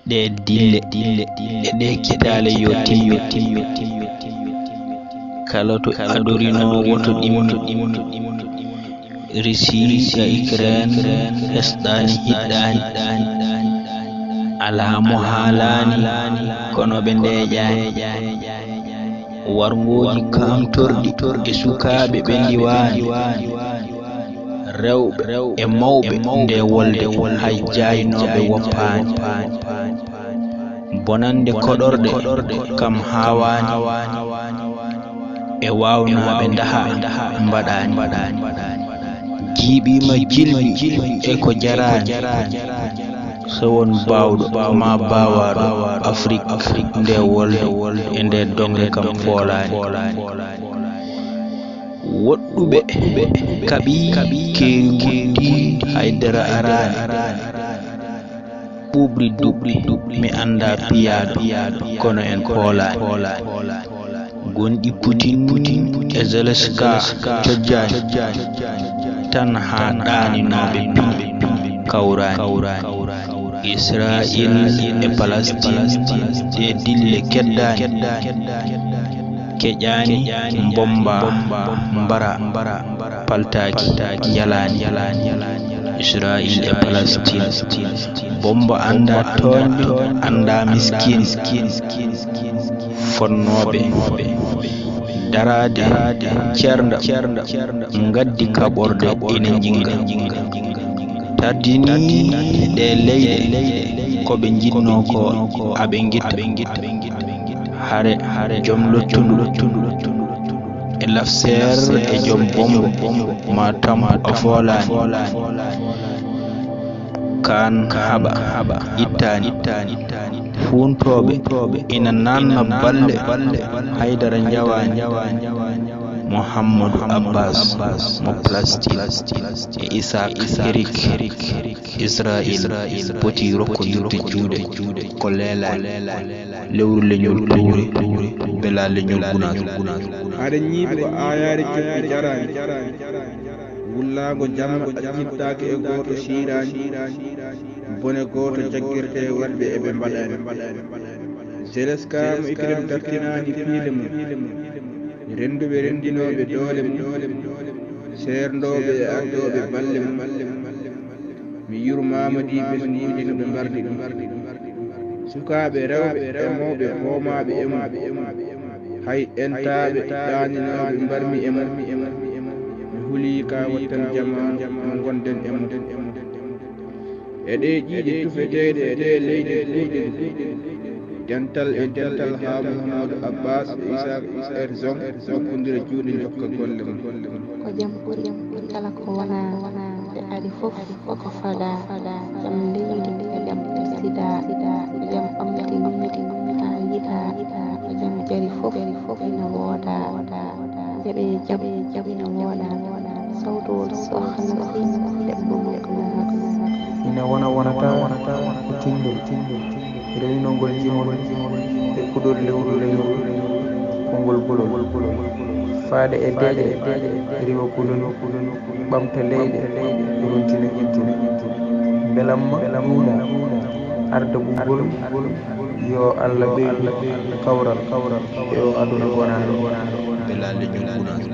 ɗe dille e ɗe keɗale yo timmi kala to adorinowo to ɗimmi Russie e Ukraine hesɗani hiɗɗani ala mo haalani kono ɓe ndeƴani wargoji kamtorɗi e sukaɓe ɓe ndiwani rewɓe e mawɓe nde wolde hay jaynoɓe woppani bonande koɗorɗe kam hawani e wawnaɓe daha mbaɗani jiiɓima jilɓi e ko jarani so won bawɗo ma bawaɗo Afrique nde wolde e nde dongre kam foolani woɗɗuɓe kaɓi keeri guddi haydara arani ɓuɓri duɓri mi anda piyaɗo kono en poolani gonɗi Putin e Zelensky cojjani tan ha ɗaninoɓe pimɓe kawrani Israel e Palestine ɗe dille keddani keƴani bomba mbara paltaki yalani Israel e Palestine bomba anda toñɗo anda miskin fonnoɓe darade cerda gaddi kaɓorde ina jinga tardini ɗe leyɗe koɓe jinno ko aɓe gitta hare joom lottuɗo e lafser e joom bombo ma tamma o foolani kan haɓa ittani funtoɓe ina nanna balle haydara jawani Muhammadu Abbas mo Palestine e Isaac Erik Israel poti rokkodirde juuɗe ko leelani lewru leñol tuure bela leñol gunaatu haɗa ñiiɓe ko ayare jokki jarani wullago jamma ɗaccittake e goto sirani bone goto jaggirte wadɓe eɓe mbaɗani Zelensky mo Ukraine dartinani piile mum renduɓe rendinoɓe doole mum serdoɓe e ardoɓe balle mum mi yurmamadi ɓesguji no ɓe mbardi ɗum sukaɓe rewɓe e mawɓe homaɓe e mum hay entaɓe ɗaninoɓe mbarmi e mum mi huuli ka wattan jamanu mo gonden e mum e ɗe ƴiƴe tufeteɗe e ɗe leyɗe dental e dental ha Muhammadu Abbas e Isaac Herzog hokkudira juuɗe jokka golle mum ko jam ɓuri kala ko wona ɓe ari fof koko fada jam leydi e jam sida ko jam ɓamti ha yiɗa ko jam jari fof ina wooda jeɓe jam ina wooda sawtowol sohna debbo makko ina wonata ko tindol reynogol jimol e kuɗol lewru kongol bolol faade e deɗe riwa kulol ɓamta leyɗe runtina belamma ɗuumo arda ɓuggol yo Allah ɓeydu kawral e o aduna gonaɗo bela leñol gunaatu